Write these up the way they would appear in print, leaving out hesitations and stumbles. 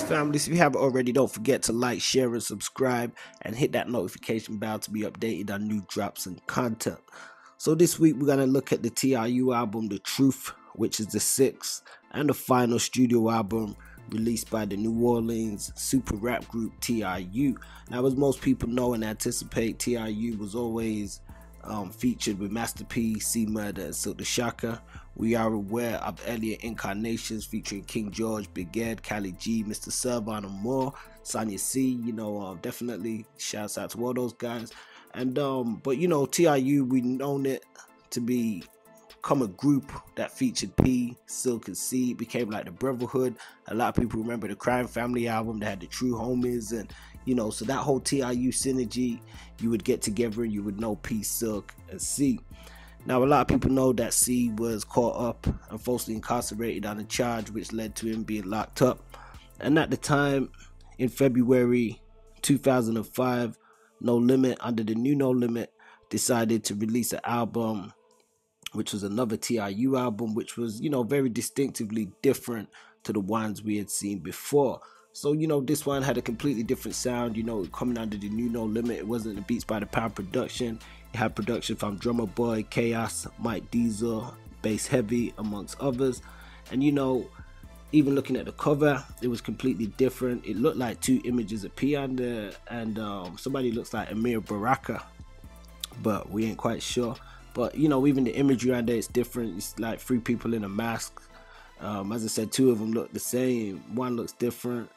family. So if you haven't already, don't forget to like, share, and subscribe, and hit that notification bell to be updated on new drops and content. So this week we're gonna look at the TRU album, The Truth, which is the sixth and the final studio album released by the New Orleans super rap group TRU. Now, as most people know and anticipate, TRU was always featured with Master P, C-Murder, and Silkk the Shocker. We are aware of earlier incarnations featuring King George, Big Ed, Cali G, Mr. Servan, and more. Sonya C, definitely shouts out to all those guys. And but TRU, we known it to become a group that featured P, Silkk, and C. It became like the brotherhood. A lot of people remember the Crime Family album that had the True Homies, and so that whole TRU synergy, you would get together and you would know P, Silkk, and C. Now, a lot of people know that C was caught up and falsely incarcerated on a charge which led to him being locked up. And at the time, in February 2005, No Limit, under the new No Limit, decided to release an album which was another TRU album, which was, very distinctively different to the ones we had seen before. So, this one had a completely different sound, coming under the new No Limit. It wasn't the Beats by the Pound production. It had production from Drumma Boy, Kaos, Myke Diesel, Bass Heavy, amongst others. And, even looking at the cover, it was completely different. It looked like two images of P on there, and somebody looks like Amir Baraka, but we ain't quite sure. But, even the imagery on there is different. It's like three people in a mask. As I said, two of them look the same. One looks different.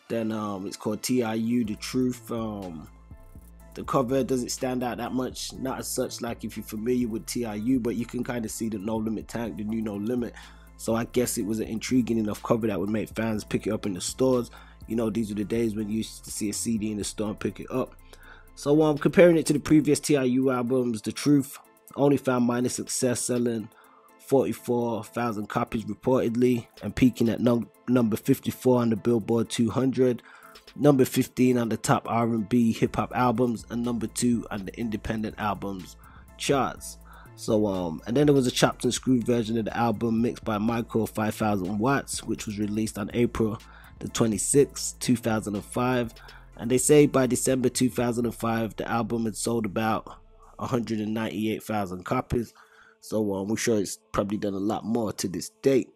Then it's called TRU, The Truth. The cover doesn't stand out that much, not as such like if you're familiar with TRU, but you can kind of see the No Limit tank, the new No Limit. So I guess it was an intriguing enough cover that would make fans pick it up in the stores. These were the days when you used to see a CD in the store and pick it up. So comparing it to the previous TRU albums, The Truth only found minor success, selling 44,000 copies reportedly and peaking at number 54 on the Billboard 200, number 15 on the top R&B hip-hop albums, and number 2 on the independent albums charts. So and then there was a chopped and screwed version of the album mixed by Myke, 5000 watts, which was released on April the 26th, 2005, and they say by December 2005 the album had sold about 198,000 copies. So we're sure it's probably done a lot more to this date.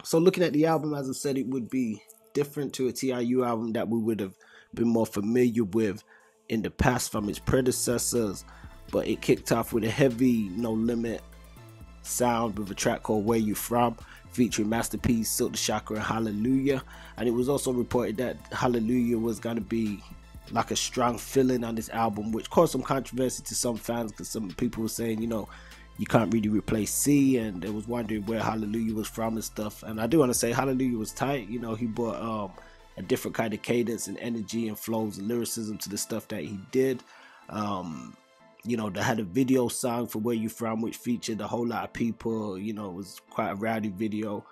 So looking at the album, as I said, it would be different to a TRU album that we would have been more familiar with in the past from its predecessors. But it kicked off with a heavy No Limit sound with a track called Where You From, featuring Master P, Silkk the Shocker, and Hallelujah. And it was also reported that Hallelujah was going to be like a strong feeling on this album, which caused some controversy to some fans, because some people were saying, you can't really replace C, and they was wondering where Hallelujah was from and stuff. And I do want to say Hallelujah was tight. He brought a different kind of cadence and energy and flows and lyricism to the stuff that he did. They had a video song for Where You From, which featured a whole lot of people. It was quite a rowdy video,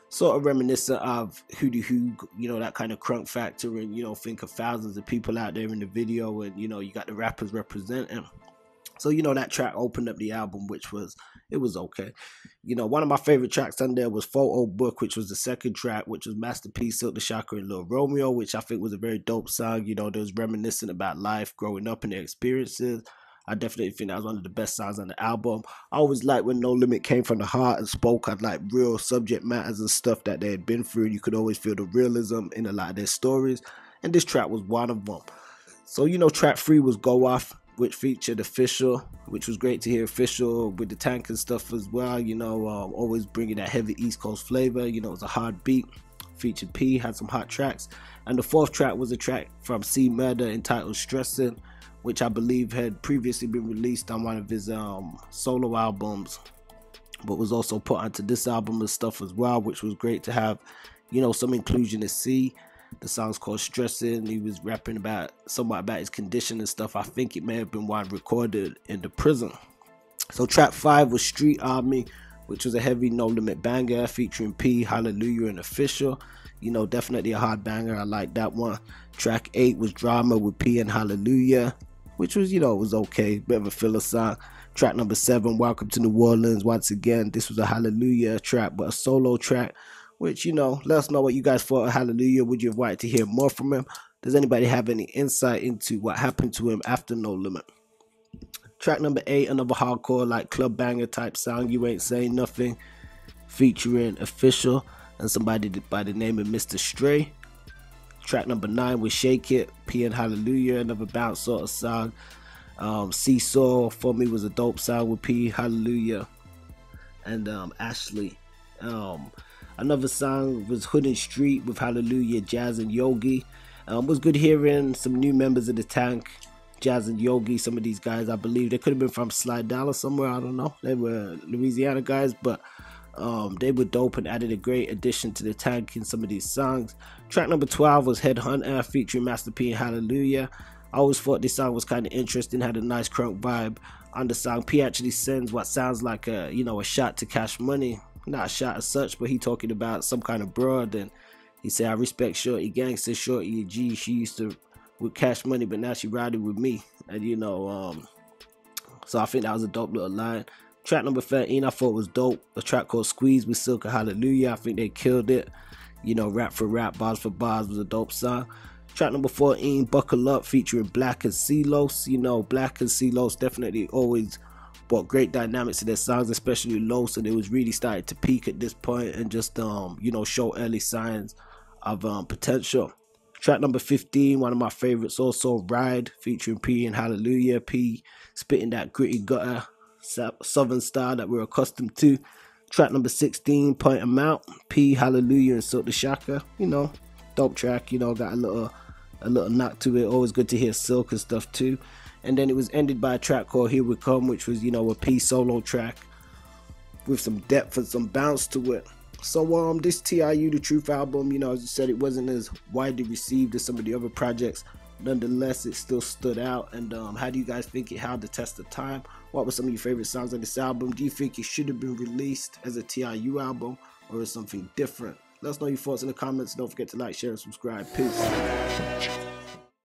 sort of reminiscent of Hootie Who, that kind of crunk factor, and think of thousands of people out there in the video, and you got the rappers representing. So that track opened up the album, which was okay. One of my favorite tracks on there was Photo Book, which was the second track, which was Master P, Silkk the Shocker, and Lil Romeo, which I think was a very dope song. They was reminiscent about life growing up and their experiences. I definitely think that was one of the best songs on the album. I always liked when No Limit came from the heart and spoke on like real subject matters and stuff that they had been through. You could always feel the realism in a lot of their stories, and this track was one of them. So track 3 was Go Off, which featured Official, which was great to hear Official with the tank and stuff as well. Always bringing that heavy East Coast flavor. It was a hard beat. Featured P, had some hot tracks. And the fourth track was a track from C-Murder entitled Stressin', which I believe had previously been released on one of his solo albums, but was also put onto this album and stuff as well, which was great to have, some inclusion of C. The song's called Stressin'. He was rapping somewhat about his condition and stuff. I think it may have been one recorded in the prison. So track 5 was Street Army, which was a heavy No Limit banger featuring P, Hallelujah, and Official. Definitely a hard banger. I like that one. Track 8 was Drama with P and Hallelujah, which was, it was okay. Bit of a filler song. Track number 7, Welcome to New Orleans. Once again, this was a Hallelujah track, but a solo track which, you know, let us know what you guys thought of Hallelujah. Would you have wanted to hear more from him? Does anybody have any insight into what happened to him after No Limit? Track number 8, another hardcore like club banger type sound, You Ain't Saying Nothing, featuring Official and somebody by the name of Mr. Stray. Track number 9 was Shake It, P and Hallelujah, another bounce sort of song. Seesaw for me was a dope sound with P, Hallelujah, and Ashley. Another song was Hood and Street with Hallelujah, Jazz and Yogi. Was good hearing some new members of the Tank, Jazz and Yogi. Some of these guys, I believe they could have been from Slide Down or somewhere, I don't know. They were Louisiana guys, but they were dope and added a great addition to the Tank in some of these songs. Track number 12 was Headhunter featuring Master P and Hallelujah. I always thought this song was kind of interesting, had a nice crunk vibe on the song. P actually sends what sounds like a, you know, a shot to Cash Money. Not a shot as such, but he talking about some kind of broad, and he said, I respect Shorty Gangster, Shorty a G. She used to with Cash Money, but now she riding with me. And you know, so I think that was a dope little line. Track number 13 I thought was dope. A track called Squeeze with Silkk and Hallelujah. I think they killed it. You know, rap for rap, bars for bars was a dope song. Track number 14, Buckle Up, featuring Black and C-Los. You know, Black and C-Los definitely always brought great dynamics to their songs, especially Los, and it was really starting to peak at this point and just you know, show early signs of potential. Track number 15, one of my favorites, also Ride, featuring P and Hallelujah. P spitting that gritty gutter southern style that we're accustomed to. Track number 16, Point 'Em Out, P, Hallelujah, and Silkk the Shocker. You know, dope track, you know, got a little knock to it. Always good to hear Silkk and stuff too. And then it was ended by a track called Here We Come, which was, you know, a P solo track with some depth and some bounce to it. So this TRU The Truth album, you know, as I said, it wasn't as widely received as some of the other projects. Nonetheless, it still stood out. And how do you guys think it held the test of time? What were some of your favorite songs on this album? Do you think it should have been released as a TRU album or as something different? Let us know your thoughts in the comments. Don't forget to like, share, and subscribe. Peace.